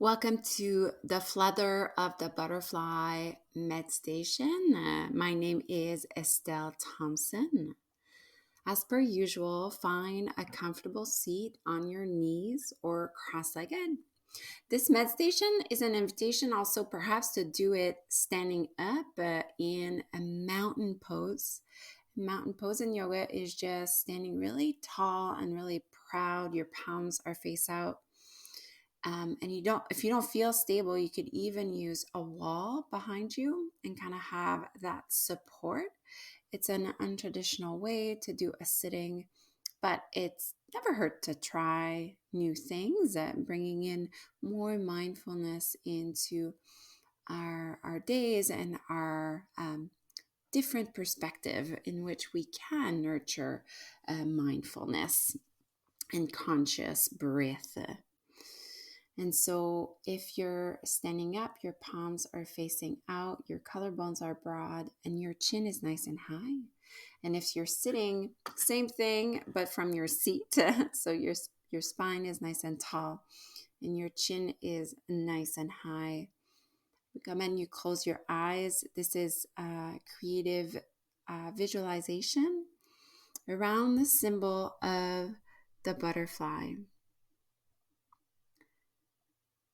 Welcome to the Flutter of the Butterfly Meditation. My name is Estelle Thompson. As per usual, find a comfortable seat on your knees or cross-legged. This meditation is an invitation also perhaps to do it standing up in a mountain pose. Mountain pose in yoga is just standing really tall and really proud. Your palms are face out. And if you don't feel stable, you could even use a wall behind you and kind of have that support. It's an untraditional way to do a sitting, but it's never hurt to try new things, bringing in more mindfulness into our days and our different perspective in which we can nurture mindfulness and conscious breath. And so if you're standing up, your palms are facing out, your collarbones are broad, and your chin is nice and high. And if you're sitting, same thing, but from your seat. So your spine is nice and tall, and your chin is nice and high. Recommend you close your eyes. This is a creative visualization around the symbol of the butterfly.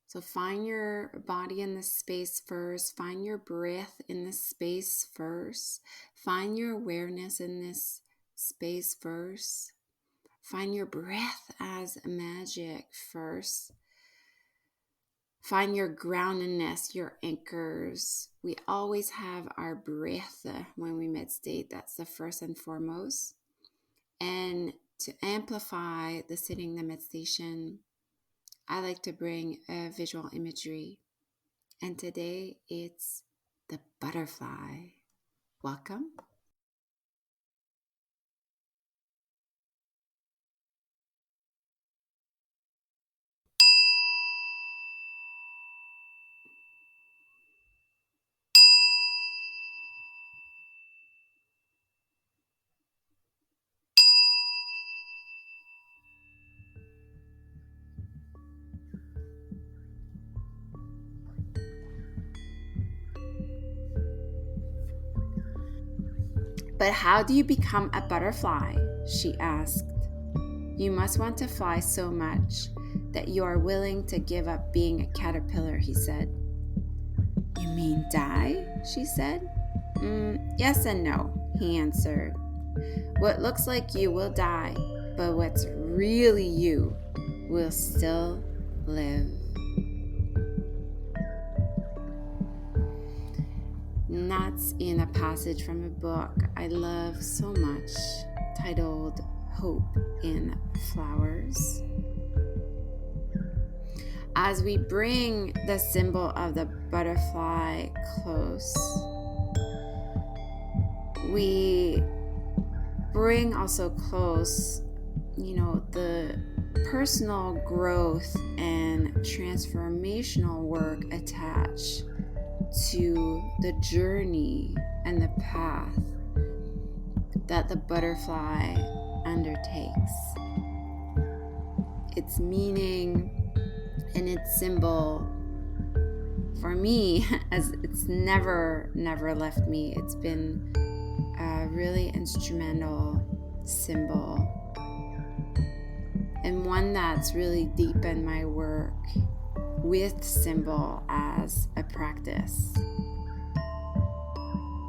So find your body in this space first. Find your breath in this space first. Find your awareness in this space first. Find your breath as magic first. Find your groundedness, your anchors. We always have our breath when we meditate. That's the first and foremost. And to amplify the sitting, the meditation, I like to bring a visual imagery, and today it's the butterfly. Welcome. But how do you become a butterfly? She asked. You must want to fly so much that you are willing to give up being a caterpillar, he said. You mean die? She said. Yes and no, he answered. What looks like you will die, but what's really you will still live. And that's in a passage from a book I love so much titled Hope in Flowers. As we bring the symbol of the butterfly close, we bring also close, the personal growth and transformational work attached to the journey and the path that the butterfly undertakes. Its meaning and its symbol for me, as it's never left me. It's been a really instrumental symbol and one that's really deepened my work with symbol as a practice.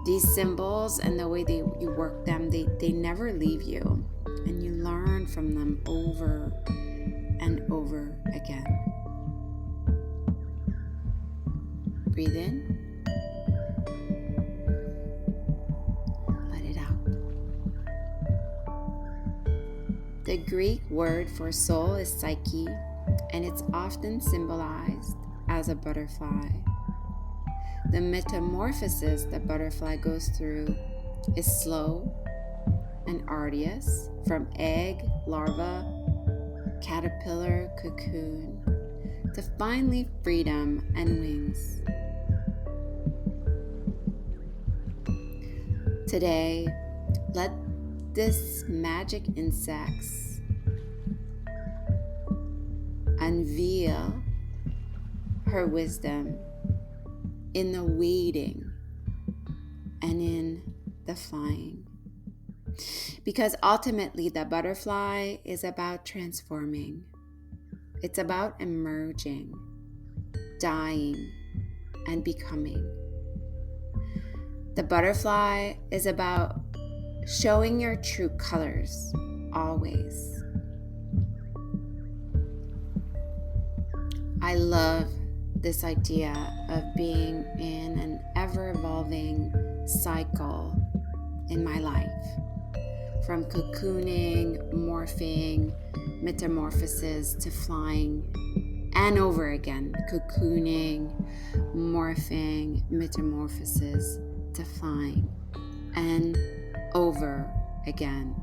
These symbols and the way you work them, they never leave you, and you learn from them over and over again. Breathe in. Let it out. The Greek word for soul is psyche, and it's often symbolized as a butterfly. The metamorphosis the butterfly goes through is slow and arduous, from egg, larva, caterpillar, cocoon, to finally freedom and wings. Today, let this magic insects unveil her wisdom in the waiting and in the flying. Because ultimately, the butterfly is about transforming. It's about emerging, dying, and becoming. The butterfly is about showing your true colors always. I love this idea of being in an ever-evolving cycle in my life. From cocooning, morphing, metamorphosis to flying, and over again. Cocooning, morphing, metamorphosis to flying, and over again.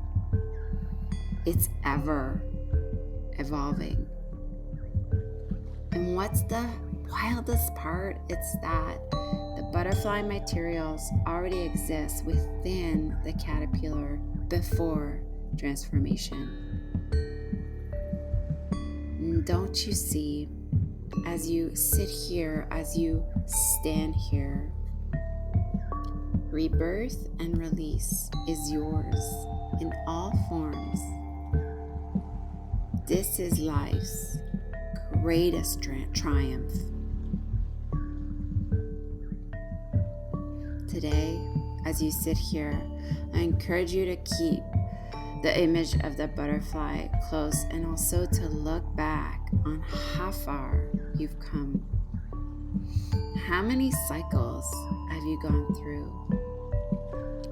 It's ever evolving. And what's the wildest part? It's that the butterfly materials already exist within the caterpillar before transformation. And don't you see, as you sit here, as you stand here, rebirth and release is yours in all forms. This is life's greatest triumph. Today, as you sit here, I encourage you to keep the image of the butterfly close and also to look back on how far you've come. How many cycles have you gone through?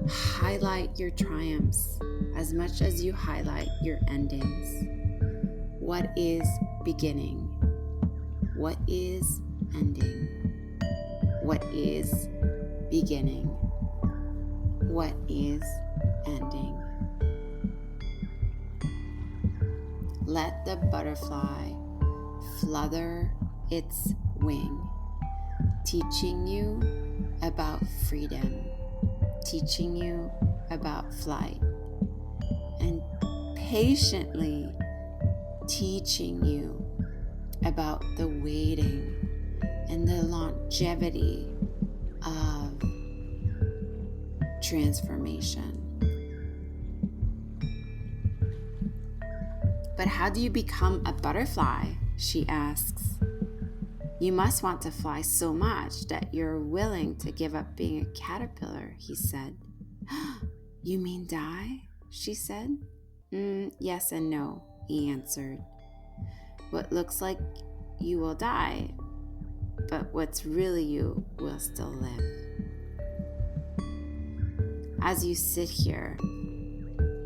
Highlight your triumphs as much as you highlight your endings. What is beginning? What is ending? What is beginning? What is ending? Let the butterfly flutter its wing, teaching you about freedom, teaching you about flight, and patiently teaching you about the waiting and the longevity of transformation. But how do you become a butterfly? She asks. You must want to fly so much that you're willing to give up being a caterpillar, he said. You mean die? She said. Yes and no, he answered. What looks like you will die, but what's really you will still live. As you sit here,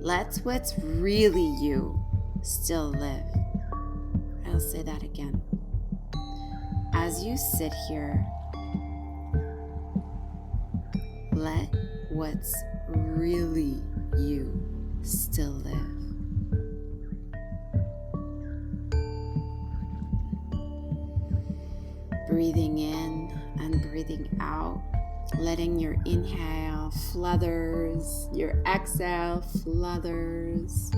let what's really you still live. I'll say that again. As you sit here, let what's really you still live. Breathing in and breathing out, letting your inhale flutters, your exhale flutters.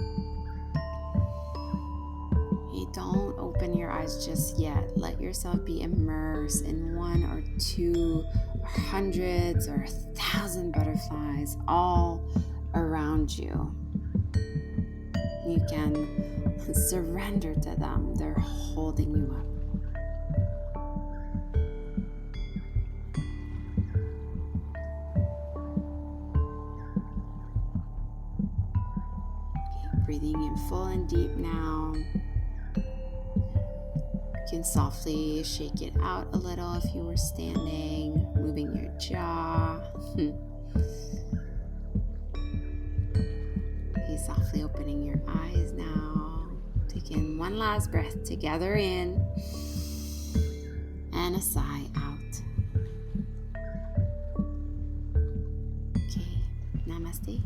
You don't open your eyes just yet. Let yourself be immersed in one or two or hundreds or 1,000 butterflies all around you. You can surrender to them. They're holding you up. Breathing in full and deep now. You can softly shake it out a little if you were standing, moving your jaw. Okay, softly opening your eyes now. Taking one last breath together in and a sigh out. Okay, namaste.